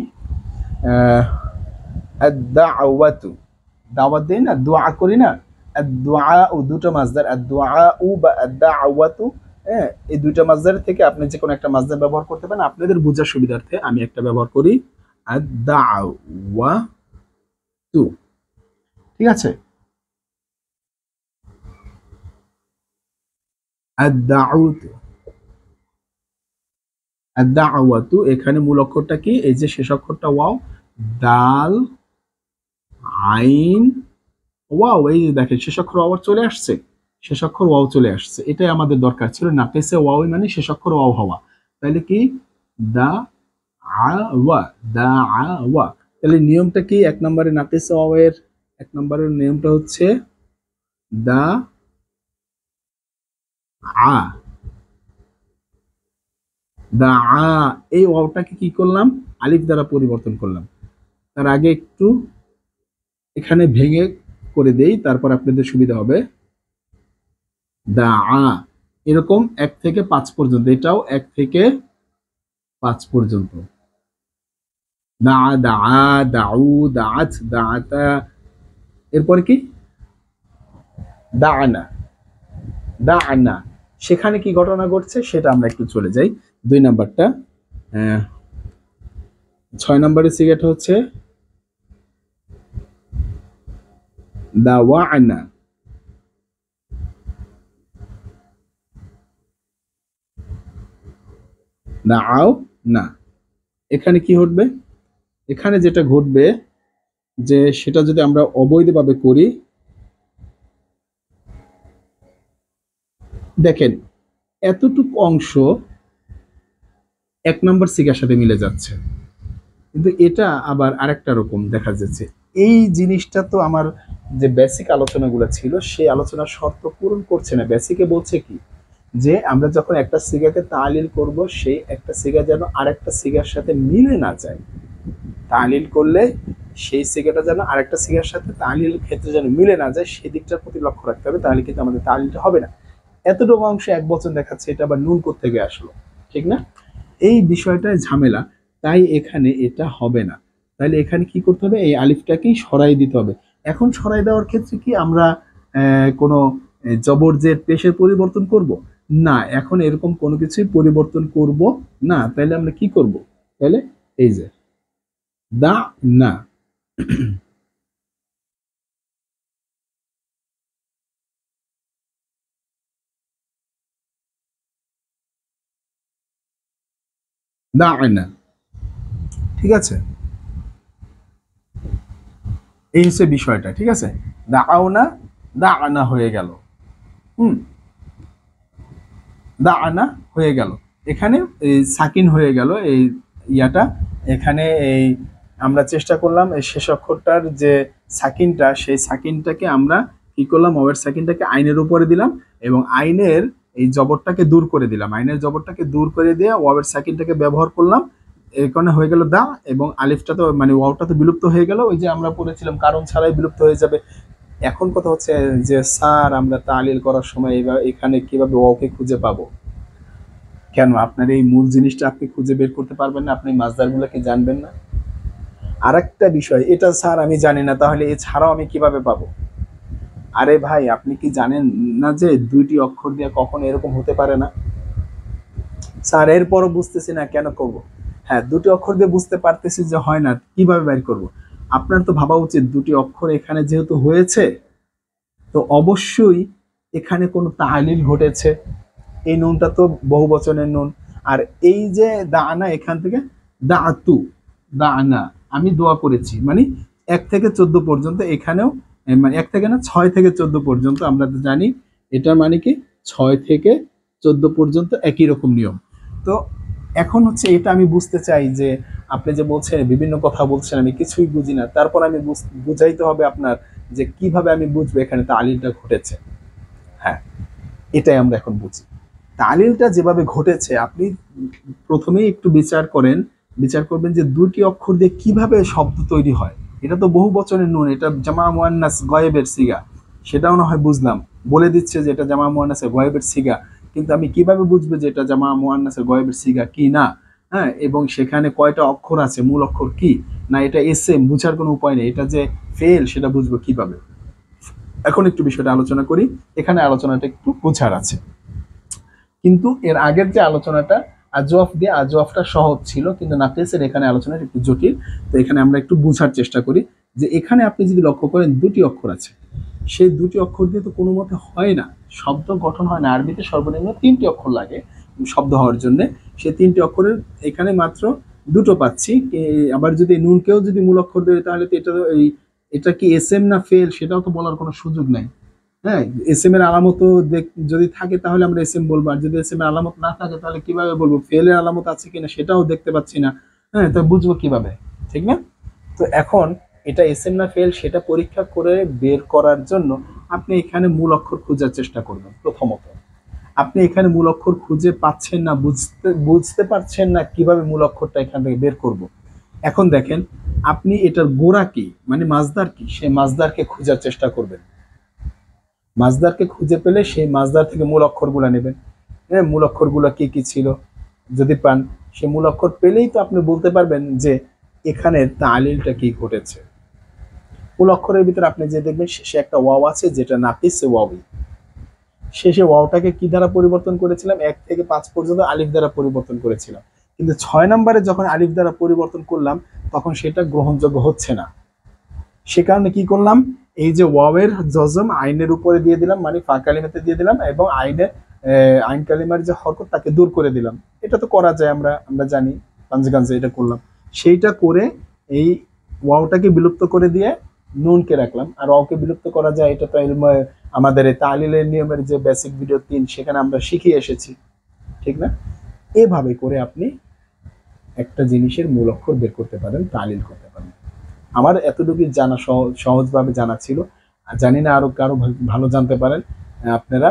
আদ-দাওয়াতু, দাওয়াত দেই না, দোয়া করি না, দোয়া ও দুটো মাজদার, দোয়া উ বা দাওয়াতু। হ্যাঁ, এই দুইটা মাজদার থেকে আপনি যে কোনো একটা মাজদার ব্যবহার করতে পারেন। আপনাদের বোঝার সুবিধার্থে আমি একটা ব্যবহার করি, আদ-দাওয়াতু, ঠিক আছে। আদ-দাওয়াতু, আদ-দাওয়াতু, এখানে মূল অক্ষরটা কি, এই যে শেষ অক্ষরটা ওয়াও, দাল আইন ওয়াও। এই যে দেখেন শেষ অক্ষর ওয়াও চলে আসছে, শেষ অক্ষর ওয়াও চলে আসছে। এটাই আমাদের দরকার ছিল, নাকিসে ওয়াও মানে শেষ অক্ষর ওয়াও হওয়া। তাহলে কি দা আওয়া, দা আওয়া। তাহলে নিয়মটা কি, 1 নম্বরে নাকিসে ওয়াও এর 1 নম্বরের নিয়মটা হচ্ছে দা আ, দা আ, এই ওয়াওটাকে কি করলাম, আলিফ দ্বারা পরিবর্তন করলাম। তার আগে একটু এখানে ভেঙে করে দেই, তারপর আপনাদের সুবিধা হবে। দা আ, এরকম 1 থেকে 5 পর্যন্ত, এটাও 1 থেকে 5 পর্যন্ত। দা দা দাউ দাআত দাআতা। এরপরে কি, দা আনা, দা আনা, সেখানে কি ঘটনা ঘটছে সেটা আমরা একটু চলে যাই। 2 নাম্বারটা, 6 নাম্বারের সিগাটা হচ্ছে দা ওয়া আনা, দা আও না। এখানে কি ঘটবে, এখানে যেটা ঘটবে যে সেটা যদি আমরা অবৈধভাবে করি, দেখেন এতটুকু অংশ 1 নম্বর সিগার সাথে মিলে যাচ্ছে, কিন্তু এটা আবার আরেকটা রকম দেখা যাচ্ছে। এই জিনিসটা তো আমার যে বেসিক আলোচনাগুলো ছিল সেই আলোচনার শর্ত পূরণ করছে না। বেসিকে বলছে কি, যে আমরা যখন একটা সিগাকে তালিল করব, সেই একটা সিগা যেন আরেকটা সিগার সাথে মিলে না যায়। তালিল করলে সেই সিগাটা যেন আরেকটা সিগার সাথে তালিল ক্ষেত্রে যেন মিলে না যায়, সেদিকটার প্রতি লক্ষ্য রাখতে হবে, তাহলে কিন্তু আমাদের তালিলটা হবে না। এতটুকু অংশ 1 বছর দেখাচ্ছে, এটা আবার নুন থেকে আসলো, ঠিক না? এই বিষয়টায় ঝামেলা, তাই এখানে এটা হবে না। তাহলে এখানে কি করতে হবে, এই আলিফটাকেই সরাই দিতে হবে। এখন সরাই দেওয়ার ক্ষেত্রে কি আমরা কোনো জবর জের পেশের পরিবর্তন করব? না, এখন এরকম কোনো কিছুই পরিবর্তন করব না। তাহলে আমরা কি করব, তাহলে এই যে দা না, দা না, ঠিক আছে? এই হচ্ছে বিষয়টা, ঠিক আছে? দা না, দা আনা হয়ে গেল। হুম, দা আনা হয়ে গেল। এখানে এই সাকিন হয়ে গেল এই ইয়াটা। এখানে এই আমরা চেষ্টা করলাম এই শেষ অক্ষরটার যে সাকিনটা, সেই সাকিনটাকে আমরা কি করলাম, ওয়ের সাকিনটাকে আইনের উপরে দিলাম, এবং আইনের এই জবরটাকে দূর করে দিলাম। আইনের জবরটাকে দূর করে দিয়ে ওয়াবের সাকিনটাকে ব্যবহার করলাম। এর কারণে হয়ে গেল দা, এবং আলিফটা তো মানে ওয়াওটা তো বিলুপ্ত হয়ে গেল, ওই যে আমরা পড়েছিলাম কারণ ছাড়াই বিলুপ্ত হয়ে যাবে। এখন কথা হচ্ছে যে স্যার আমরা তালিল করার সময় এখানে কিভাবে ওয়াওকে খুঁজে পাবো? কেন আপনার এই মূল জিনিসটা আপনি খুঁজে বের করতে পারবেন না? আপনি মাসদারগুলোকে জানবেন না? আরেকটা বিষয়, এটা স্যার আমি জানি না, তাহলে এছাড়াও আমি কিভাবে পাবো? আরে ভাই, আপনি কি জানেন না যে 2টি অক্ষর দিয়ে কখনো এরকম হতে পারে না? স্যার এরপরও বুঝতেছি না, কেন করব? হ্যাঁ, 2টি অক্ষর দিয়ে বুঝতে পারতেছি যে হয় না, কিভাবে বের করব? আপনার তো ভাবা উচিত 2টি অক্ষর এখানে যেহেতু হয়েছে, তো অবশ্যই এখানে কোনো তাহলিল ঘটেছে। এই নুনটা তো বহু বচনের নুন। আর এই যে দানা, এখান থেকে দাতু, দানা, আমি দোয়া করেছি, মানে 1 থেকে 14 পর্যন্ত। এখানেও মানে 1 থেকে না, 6 থেকে 14 পর্যন্ত আমরা তো জানি। এটার মানে কি, 6 থেকে 14 পর্যন্ত একই রকম নিয়ম। তো এখন হচ্ছে এটা আমি বুঝতে চাই যে আপনি যে বলছেন বিভিন্ন কথা বলছেন, আমি কিছুই বুঝি না, তারপর আমি বুঝাইতে হবে আপনার যে কিভাবে আমি বুঝবো এখানে তালিলটা ঘটেছে। হ্যাঁ, এটাই আমরা এখন বুঝি। তালিলটা যেভাবে ঘটেছে, আপনি প্রথমেই একটু বিচার করেন, বিচার করবেন যে 2টি অক্ষর দিয়ে কিভাবে শব্দ তৈরি হয়। এটা তো বহু বচনের নুন, এটা জামা মুয়ান্নাস গয়েবের সিগা, সেটাও না হয় বুঝলাম, বলে দিচ্ছে যে এটা জামা মুয়ান্নাসের গয়েবের সিগা, কিন্তু আমি কিভাবে বুঝবো যে এটা জামা মুয়ান্নাসের গয়েবের সিগা কি না? হ্যাঁ, এবং সেখানে কয়টা অক্ষর আছে, মূল অক্ষর কি না, এটা এসএম বুঝার কোনো উপায় নেই। এটা যে ফেল সেটা বুঝবো কিভাবে? এখন একটু বিষয়টা আলোচনা করি, এখানে আলোচনাটা একটু বোঝার আছে। কিন্তু এর আগের যে আলোচনাটা আজওয়াফ দিয়ে, আজওয়াফটা সহজ ছিল, কিন্তু নাকিসের এখানে আলোচনাটা একটু জটিল। তো এখানে আমরা একটু বোঝার চেষ্টা করি যে এখানে আপনি যদি লক্ষ্য করেন 2টি অক্ষর আছে, সেই 2টি অক্ষর দিয়ে তো কোনো মতে হয় না, শব্দ গঠন হয় না। আরবিতে সর্বনিম্ন 3টি অক্ষর লাগে শব্দ হওয়ার জন্য, সেই 3টি অক্ষরের এখানে মাত্র 2টো পাচ্ছি। আবার যদি নুনকেও যদি মূল অক্ষর দেয়, তাহলে তো এটা কি এস এম না ফেল সেটাও তো বলার কোনো সুযোগ নাই। হ্যাঁ, এস এম এর আলামত যদি থাকে তাহলে আমরা এস এম বলবো, আর যদি এস এম এর আলামত না থাকে তাহলে কিভাবে বলবো? ফেলের আলামত আছে কিনা সেটাও দেখতে পাচ্ছি না। হ্যাঁ, তো বুঝবো কিভাবে, ঠিক না? তো এখন এটা এস এম না ফেল সেটা পরীক্ষা করে বের করার জন্য আপনি এখানে মূল অক্ষর খোঁজার চেষ্টা করবেন প্রথমত। আপনি এখানে মূল অক্ষর খুঁজে পাচ্ছেন না, বুঝতে পারছেন না কিভাবে মূল অক্ষরটা এখান থেকে বের করব। এখন দেখেন, আপনি এটার গোড়া কি, মানে মাজদার কি, সেই মাজদারকে খোঁজার চেষ্টা করবেন। মাজদারকে খুঁজে পেলে সেই মাজদার থেকে মূল অক্ষরগুলো নেবেন। হ্যাঁ, মূল অক্ষরগুলো কি কি ছিল যদি পান, সেই মূল অক্ষর পেলেই তো আপনি বলতে পারবেন যে এখানে তালিলটা কি ঘটেছে। মূল অক্ষরের ভিতরে আপনি যে দেখবেন শেষে একটা ওয়াও আছে, যেটা নাকিস ওয়াওই। শেষে ওয়াওটাকে কি দ্বারা পরিবর্তন করেছিলাম, 1 থেকে 5 পর্যন্ত আলিফ দ্বারা পরিবর্তন করেছিলাম। কিন্তু 6 নম্বরে যখন আলিফ দ্বারা পরিবর্তন করলাম, তখন সেটা গ্রহণযোগ্য হচ্ছে না। সে কারণে কি করলাম, এই যে ওয়াওয়ের জজম আইনের উপরে দিয়ে দিলাম, মানে ফা কালিমাতে দিয়ে দিলাম, এবং আইনের আইন কালিমার যে হরকত তাকে দূর করে দিলাম। এটা তো করা যায়, আমরা আমরা জানি, পাঞ্জেগাঞ্জে এটা করলাম। সেইটা করে এই ওয়াওটাকে বিলুপ্ত করে দিয়ে নুনকে রাখলাম। আর ওয়াওকে বিলুপ্ত করা যায়, এটা তো আমাদের এই তালিলের নিয়মের যে বেসিক ভিডিও 3, সেখানে আমরা শিখে এসেছি, ঠিক না? এভাবে করে আপনি একটা জিনিসের মূল অক্ষর বের করতে পারেন, তালিল করতে পারেন। আমার এতটুকু জানা, সহজভাবে জানা ছিল। জানি না আরো কারো ভালো জানতে পারেন। আপনারা,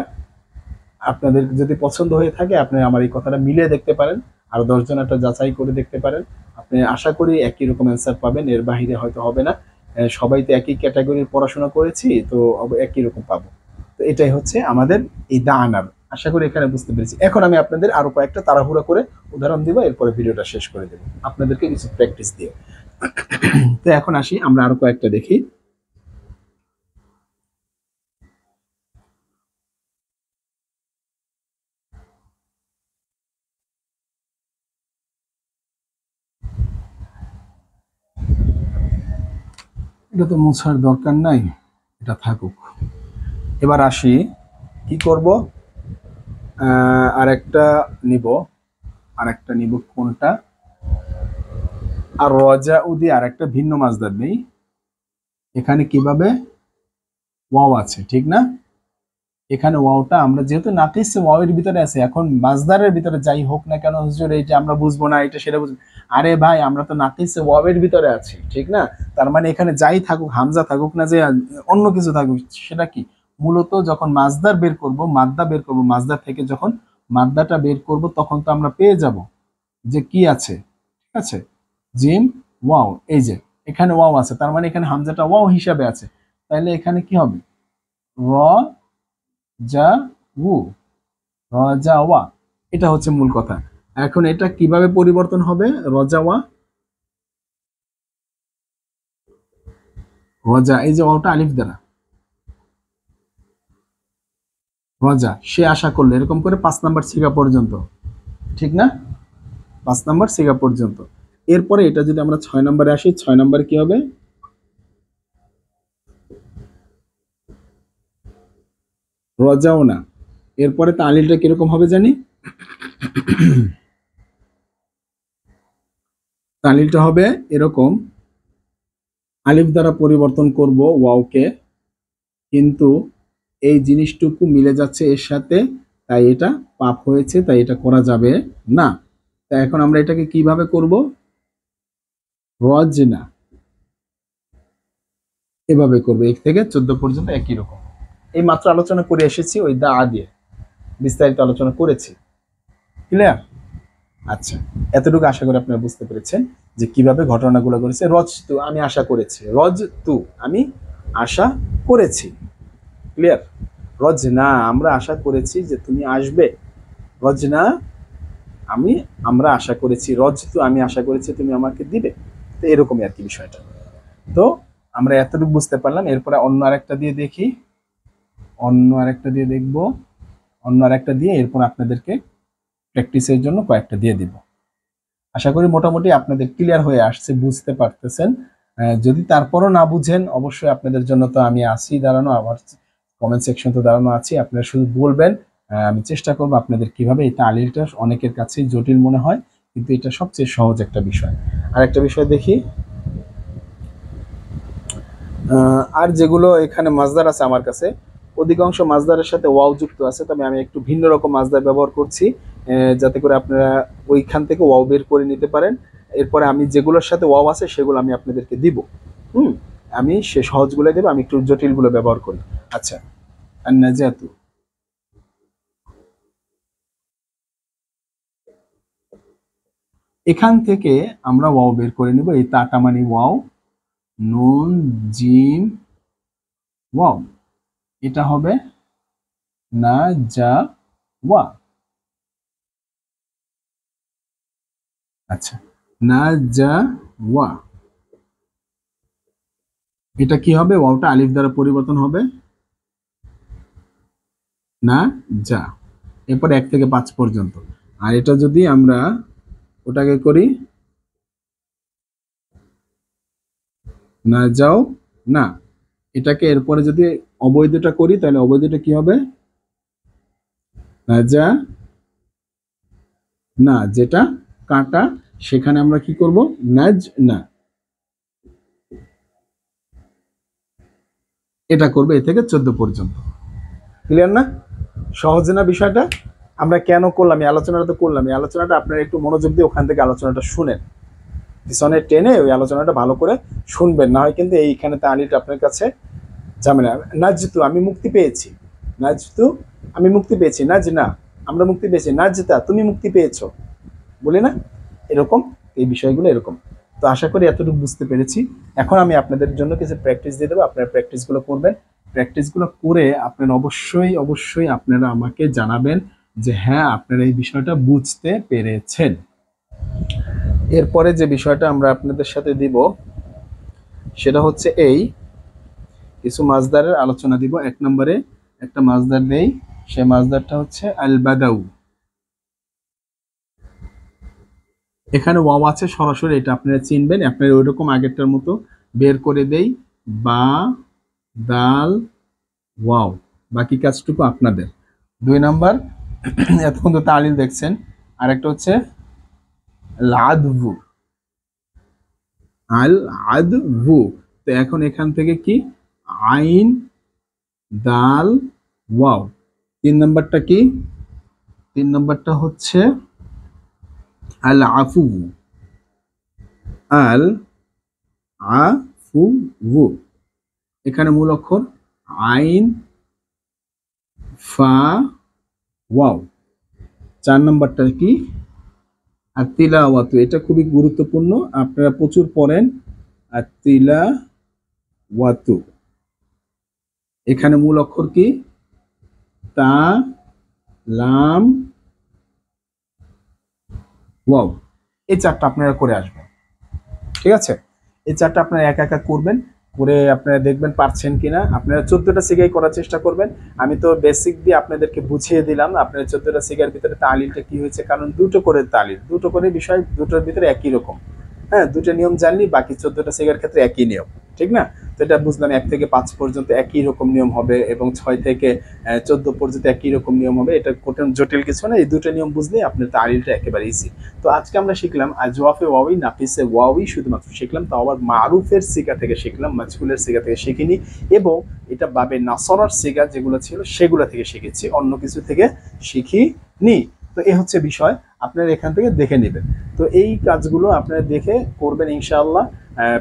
আপনাদের যদি পছন্দ হয়ে থাকে, আপনি আমার এই কথাটা মিলিয়ে দেখতে পারেন, আরো 10 জন একটা যাচাই করে দেখতে পারেন। আপনি আশা করি একই রকম অ্যান্সার পাবেন, এর বাহিরে হয়তো হবে না। সবাই তো একই ক্যাটাগরির পড়াশোনা করেছি, তো একই রকম পাবো। তো এটাই হচ্ছে আমাদের এই দানার। আশা করি এখানে বুঝতে পেরেছি। এখন আমি আপনাদের আরো কয়েকটা তাড়াহুড়া করে উদাহরণ দিব, এরপরে ভিডিওটা শেষ করে দেব আপনাদেরকে কিছু প্র্যাকটিস দিয়ে। তো এখন আসি, আমরা আরো কয়েকটা দেখি। এটা তো মোছার দরকার নাই, এটা থাকুক। এবার আসি, কি করব, আরেকটা নিব, আরেকটা নিব কোনটা, আর রজা উদি আর একটা ভিন্ন মাজদার নেই। এখানে কিভাবে ওয়াও আছে, ঠিক না? এখানে ওয়াওটা আমরা যেহেতু নাকিস ওয়াওয়ের ভিতরে আছে, এখন মাজদারের ভিতরে যাই হোক না কেন হুজুর, এটা আমরা বুঝবো না, এটা সেটা বুঝবো। আরে ভাই, আমরা তো নাকিস ওয়াওয়ের ভিতরে আছি, ঠিক না? তার মানে এখানে যাই থাকুক, হামজা থাকুক না, যে অন্য কিছু থাকুক, সেটা কি মূলত যখন মাজদার বের করব, মাদ্দা বের করব, মাজদার থেকে যখন মাদ্দাটা বের করব, তখন তো আমরা পেয়ে যাব যে কি আছে, ঠিক আছে? জিম ওয়াও, এই যে এখানে ওয়াও আছে, তার মানে এখানে হামজাটা ওয়াও হিসাবে আছে। তাহলে এখানে কি হবে, র যা উ, রজাওয়া। এটা হচ্ছে মূল কথা। এখন এটা কিভাবে পরিবর্তন হবে, রজাওয়া, রজা, এই যে ওটা আলিফ দ্বারা, রজা, সে আশা করলো, এরকম করে 5 নাম্বার সিগা পর্যন্ত, ঠিক না? 5 নাম্বার সিগা পর্যন্ত। এরপরে এটা যদি আমরা 6 নম্বরে আসি, 6 নম্বরে কি হবে, রজাও না। এরপরে তালিলটা কিরকম হবে জানি, তালিলটা হবে এরকম, আলিফ দ্বারা পরিবর্তন করব ওয়াওকে, কিন্তু এই জিনিসটুকু মিলে যাচ্ছে এর সাথে, তাই এটা পাপ হয়েছে, তাই এটা করা যাবে না। তাই এখন আমরা এটাকে কিভাবে করব, রজনা, এভাবে করবো। 1 থেকে 14 পর্যন্ত একই রকম। এই মাত্র আলোচনা করে এসেছি ওই দা দিয়ে, বিস্তারিত আলোচনা করেছি। ক্লিয়ার? আচ্ছা, এতটুকু আশা করি আপনারা বুঝতে পেরেছেন যে কিভাবে ঘটনাগুলো করেছে। রজ তু, আমি আশা করেছি, রজ তু, আমি আশা করেছি। ক্লিয়ার? রজনা, আমরা আশা করেছি যে তুমি আসবে। রজনা, আমরা আশা করেছি। রজ তু, আমি আশা করেছি তুমি আমাকে দিবে। তো এরকমই আর কি বিষয়টা। তো আমরা এতটুকু বুঝতে পারলাম। এরপরে অন্য আরেকটা দিয়ে দেখি, অন্য আরেকটা দিয়ে দেখবো, অন্য আরেকটা দিয়ে এরপর আপনাদেরকে প্র্যাকটিসের জন্য কয়েকটা দিয়ে দিব। আশা করি মোটামুটি আপনাদের ক্লিয়ার হয়ে আসছে, বুঝতে পারতেছেন। যদি তারপরও না বুঝেন, অবশ্যই আপনাদের জন্য তো আমি আছি দাঁড়ানো, আমার কমেন্ট সেকশন তো দাঁড়ানো আছি, আপনারা শুধু বলবেন, আমি চেষ্টা করবো আপনাদের কিভাবে। এটা আলিলটা অনেকের কাছে জটিল মনে হয়, কিন্তু এটা সবচেয়ে সহজ একটা বিষয়। আর একটা বিষয় দেখি, আর যেগুলো এখানে মাজদার আছে আমার কাছে, অধিকাংশ মাজদারের সাথে ওয়াও যুক্ত আছে, তবে আমি একটু ভিন্ন রকম মাজদার ব্যবহার করছি, যাতে করে আপনারা ওইখান থেকে ওয়াও বের করে নিতে পারেন। এরপরে আমি যেগুলোর সাথে ওয়াও আছে সেগুলো আমি আপনাদেরকে দিব। আমি সে সহজগুলো দেবো, আমি একটু জটিলগুলো ব্যবহার করি। আচ্ছা, আন্নাজাতু, এখান থেকে আমরা ওয়াও বের করে নিব, এই তাটা মানে ওয়াও, নুন জিম ওয়াও, এটা হবে না যা ওয়া। আচ্ছা, না যা ওয়া, এটা কি হবে? ওয়াওটা আলিফ দ্বারা পরিবর্তন হবে না যা, এরপর 1 থেকে 5 পর্যন্ত। আর এটা যদি আমরা ওটাকে করি না যাও না, এটাকে এরপরে যদি অবৈধটা করি তাহলে অবৈধটা কি হবে? না যা না, যেটা কাটা, সেখানে আমরা কি করব? নাজ না, এটা করবে এ থেকে 14 পর্যন্ত। ক্লিয়ার না? সহজ না বিষয়টা? আমরা কেন করলাম এই আলোচনাটা? তো করলাম এই আলোচনাটা, আপনারা একটু মনোযোগ দিয়ে ওখান থেকে আলোচনাটা শুনেন, পিছনে টেনে ওই আলোচনাটা ভালো করে শুনবেন, না হয় কিন্তু এইখানে তালিটা আপনার কাছে ঝামেলা। নাজতু, আমি মুক্তি পেয়েছি, নাজতু আমি মুক্তি পেয়েছি, নাজ না আমরা মুক্তি পেয়েছি, নাজতা তুমি মুক্তি পেয়েছো, বলি না এরকম, এই বিষয়গুলো এরকম। তো আশা করি এতটুকু বুঝতে পেরেছি। এখন আমি আপনাদের জন্য কিছু প্র্যাকটিস দিয়ে দেবো, আপনারা প্র্যাকটিসগুলো করবেন। প্র্যাকটিসগুলো করে আপনারা অবশ্যই অবশ্যই আপনারা আমাকে জানাবেন যে হ্যাঁ আপনারা এই বিষয়টা বুঝতে পেরেছেন। এরপরে যে বিষয়টা আমরা আপনাদের সাথে দিব সেটা হচ্ছে এই কিছু মাছদারের আলোচনা দিব। 1 নম্বরে একটা মাছদার নেই, সে মাছদারটা হচ্ছে আল বাদাউ। এখানে ওয়াও আছে সরাসরি, এটা আপনারা চিনবেন। আপনারা ওইরকম আগেরটার মতো বের করে দেই, বা দাল ওয়াও, বাকি কাজটুকু আপনাদের। 2 নাম্বার এতক্ষণ তো তালিল দেখছেন, আর একটা হচ্ছে লাদভু, আল আদভু। তো এখন এখান থেকে কি? আইন দাল ওয়াও। 3 নাম্বারটা কি? 3 নাম্বারটা হচ্ছে আল আফু, আল আফু, এখানে মূল অক্ষর আইন ফা ওয়াও। 4 নাম্বারটা কি? আর তিলাওয়াতু, এটা খুবই গুরুত্বপূর্ণ, আপনারা প্রচুর পড়েন। আর তিলাওয়াতু, এখানে মূল অক্ষর কি? তা লাম ওয়াও। এই 4টা আপনারা করে আসবেন, ঠিক আছে? এই 4টা আপনারা একা একা করবেন, করে আপনারা দেখবেন পারছেন কিনা। আপনারা 14টা সিগাই করার চেষ্টা করবেন। আমি তো বেসিক দিয়ে আপনাদেরকে বুঝিয়ে দিলাম, আপনারা 14টা সিগার ভিতরে তালিলটা কি হয়েছে, কারণ দুটো করে তালিল, দুটো করে বিষয়, দুটোর ভিতরে একই রকম। হ্যাঁ, দুটো নিয়ম জানলি, বাকি 14টা সিগার ক্ষেত্রে একই নিয়ম, ঠিক না? তো এটা বুঝলাম 1 থেকে 5 পর্যন্ত একই রকম নিয়ম হবে, এবং 6 থেকে 14 পর্যন্ত একই রকম নিয়ম হবে। এটা কঠিন জটিল কিছু না, এই দুটো নিয়ম বুঝলেই আপনার তালিলটা একেবারে ইজি। তো আজকে আমরা শিখলাম আজওয়াফে ওয়াওই, নাফিসে ওয়াওই শুধুমাত্র শিখলাম, তাও আবার মারুফের সিগা থেকে শিখলাম, মাজহুলের সিগা থেকে শিখিনি, এবং এটা বাবে নাসরার সিগা যেগুলো ছিল সেগুলো থেকে শিখেছি, অন্য কিছু থেকে শিখিনি। তো এই হচ্ছে বিষয়, আপনারা এখান থেকে দেখে নেবেন। তো এই কাজগুলো আপনারা দেখে করবেন ইনশাআল্লাহ।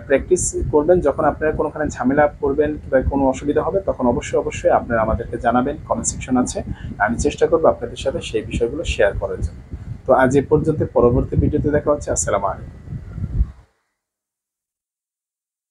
প্র্যাকটিস করবেন, যখন আপনারা কোনোখানে ঝামেলা করবেন বা কোনো অসুবিধা হবে তখন অবশ্যই অবশ্যই আপনারা আমাদেরকে জানাবেন, কমেন্ট সেকশন আছে, আমি চেষ্টা করবো আপনাদের সাথে সেই বিষয়গুলো শেয়ার করার জন্য। তো আজ এ পর্যন্ত, পরবর্তী ভিডিওতে দেখা হচ্ছে। আসসালামু আলাইকুম।